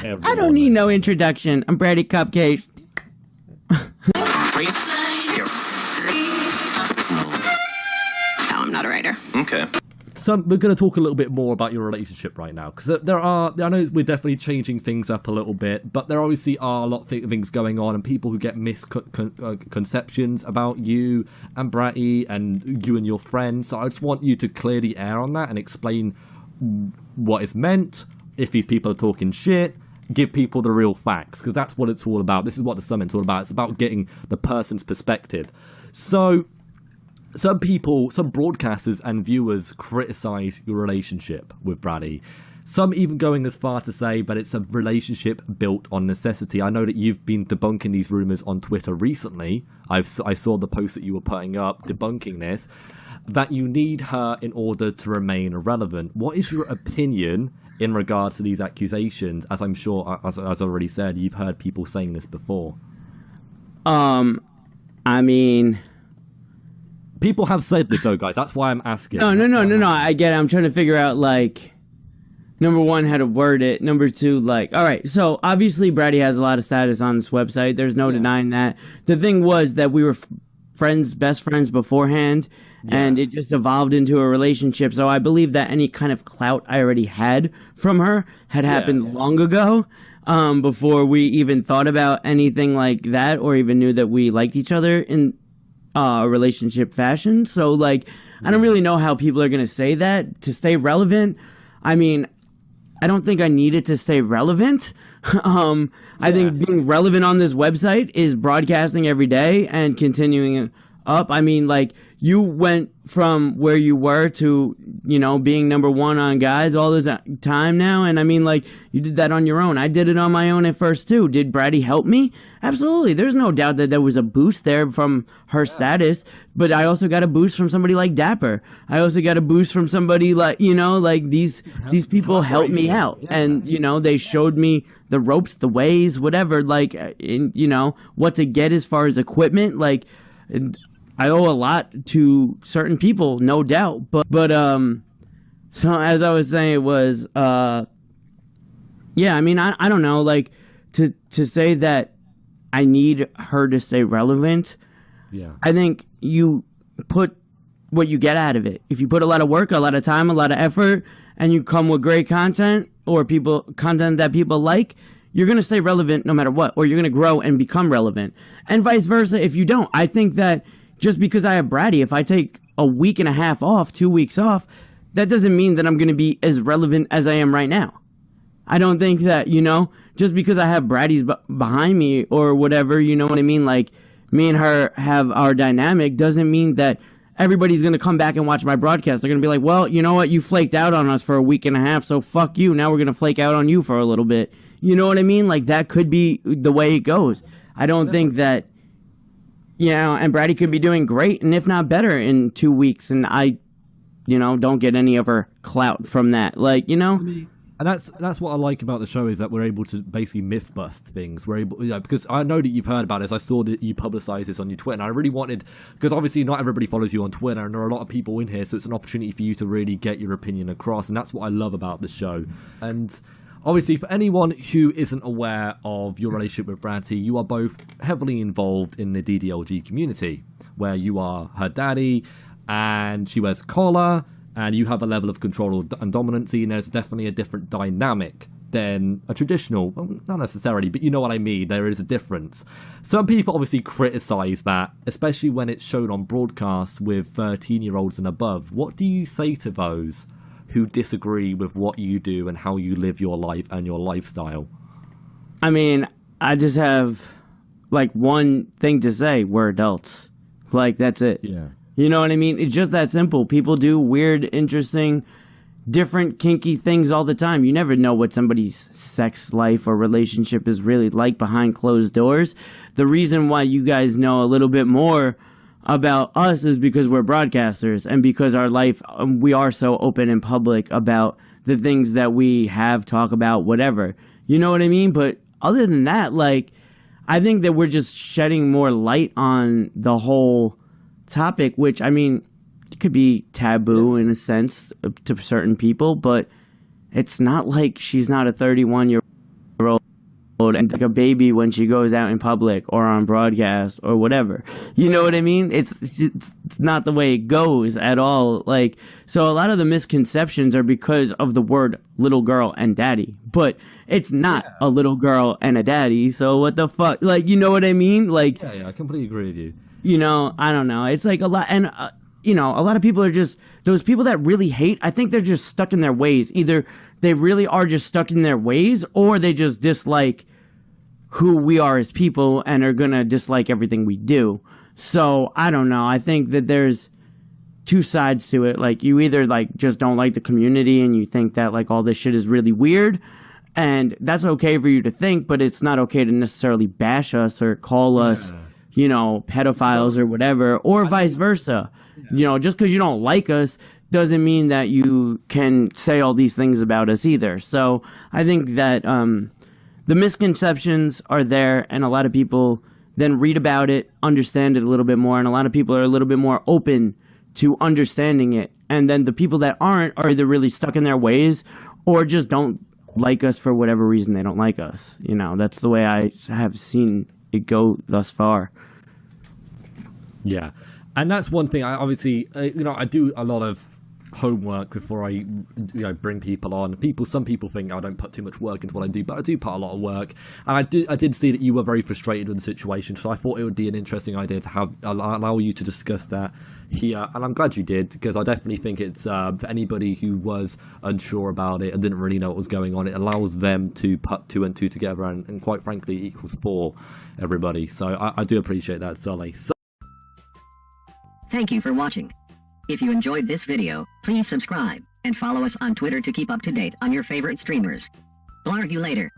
I don't need no introduction. I'm BrattyCupcakes. No, I'm not a writer. Okay. So we're going to talk a little bit more about your relationship right now, because I know we're definitely changing things up a little bit, but there obviously are a lot of things going on and people who get misconceptions about you and Bratty and you and your friends. So I just want you to clear the air on that and explain what is meant, if these people are talking shit, give people the real facts, because that's what it's all about. This is what the summit's all about. It's about getting the person's perspective. So some people, some broadcasters and viewers criticize your relationship with Bratty. Some even going as far to say, but it's a relationship built on necessity. I know that you've been debunking these rumors on Twitter recently. I saw the post that you were putting up debunking this, that you need her in order to remain relevant. What is your opinion in regards to these accusations? As I'm sure, as I already said, you've heard people saying this before. I mean, people have said this, though, guys. That's why I'm asking. No. I get it. I'm trying to figure out, like, number one, how to word it. Number two, like, all right. So obviously, Bratty has a lot of status on this website. There's no denying that. The thing was that we were best friends beforehand, and it just evolved into a relationship. So I believe that any kind of clout I already had from her had happened long ago, before we even thought about anything like that, or even knew that we liked each other in relationship fashion. So, like, I don't really know how people are going to say that to stay relevant. I mean, I don't think I needed to stay relevant. I think being relevant on this website is broadcasting every day and continuing up. I mean, like, you went from where you were to, you know, being number one on Guys all this time now. And I mean, like, you did that on your own. I did it on my own at first, too. Did Bratty help me? Absolutely. There's no doubt that there was a boost there from her status. But I also got a boost from somebody like Dapper. I also got a boost from somebody like, you know, like these people helped me out. And, you know, they showed me the ropes, the ways, whatever, like, you know, what to get as far as equipment. Like, I owe a lot to certain people, no doubt. But so as I was saying, it was, I mean, I don't know, like, to say that I need her to stay relevant. Yeah. I think you put what you get out of it. If you put a lot of work, a lot of time, a lot of effort, and you come with great content or content that people like, you're going to stay relevant no matter what, or you're going to grow and become relevant. And vice versa if you don't. I think that just because I have Bratty, if I take a week and a half off, 2 weeks off, that doesn't mean that I'm going to be as relevant as I am right now. I don't think that, you know, just because I have Bratty's behind me or whatever, you know what I mean? Like, me and her have our dynamic doesn't mean that everybody's going to come back and watch my broadcast. They're going to be like, well, you know what? You flaked out on us for a week and a half, so fuck you. Now we're going to flake out on you for a little bit. You know what I mean? Like, that could be the way it goes. I don't think that, you know, and Bratty could be doing great, and if not better, in 2 weeks, and I, you know, don't get any of her clout from that. Like, you know? And that's what I like about the show, is that we're able to basically myth bust things. We're able, you know, because I know that you've heard about this. I saw that you publicized this on your Twitter, and I really wanted, because obviously not everybody follows you on Twitter, and there are a lot of people in here, so it's an opportunity for you to really get your opinion across, and that's what I love about the show. And obviously, for anyone who isn't aware of your relationship with Bratty, you are both heavily involved in the DDLG community, where you are her daddy, and she wears a collar, and you have a level of control and dominancy, and there's definitely a different dynamic than a traditional, well, not necessarily, but you know what I mean, there is a difference. Some people obviously criticize that, especially when it's shown on broadcast with 13-year-olds and above. What do you say to those who disagree with what you do and how you live your life and your lifestyle? I mean, I just have, like, one thing to say. We're adults. Like, that's it. Yeah. You know what I mean? It's just that simple. People do weird, interesting, different, kinky things all the time. You never know what somebody's sex life or relationship is really like behind closed doors. The reason why you guys know a little bit more about us is because we're broadcasters, and because our life, we are so open and public about the things that we have, talk about, whatever. You know what I mean? But other than that, like, I think that we're just shedding more light on the whole topic, which, I mean, it could be taboo in a sense to certain people, but it's not like she's not a 31-year-old and like a baby when she goes out in public or on broadcast or whatever. You know what I mean? It's not the way it goes at all. Like, so a lot of the misconceptions are because of the word little girl and daddy, but it's not a little girl and a daddy. So what the fuck? Like, you know what I mean? Like, yeah, I completely agree with you. You know, I don't know. It's like a lot, and you know, a lot of people are just those people that really hate. I think they're just stuck in their ways. Either they really are just stuck in their ways, or they just dislike who we are as people and are gonna dislike everything we do. So I don't know. I think that there's two sides to it. Like, you either like just don't like the community and you think that like all this shit is really weird, and that's okay for you to think, but it's not okay to necessarily bash us or call us, you know, pedophiles or whatever, or vice versa. You know, just because you don't like us doesn't mean that you can say all these things about us either. So I think that the misconceptions are there, and a lot of people then read about it, understand it a little bit more, and a lot of people are a little bit more open to understanding it. And then the people that aren't are either really stuck in their ways or just don't like us for whatever reason they don't like us. You know, that's the way I have seen it go thus far. Yeah, and that's one thing. I obviously, you know, I do a lot of homework before I, you know, bring people on. Some people think I don't put too much work into what I do, but I do put a lot of work. And I did see that you were very frustrated with the situation, so I thought it would be an interesting idea to have allow you to discuss that here. And I'm glad you did, because I definitely think it's for anybody who was unsure about it and didn't really know what was going on, it allows them to put 2 and 2 together, and quite frankly equals 4 everybody. So I do appreciate that, Sully. Thank you for watching. If you enjoyed this video, please subscribe and follow us on Twitter to keep up to date on your favorite streamers. We'll argue later.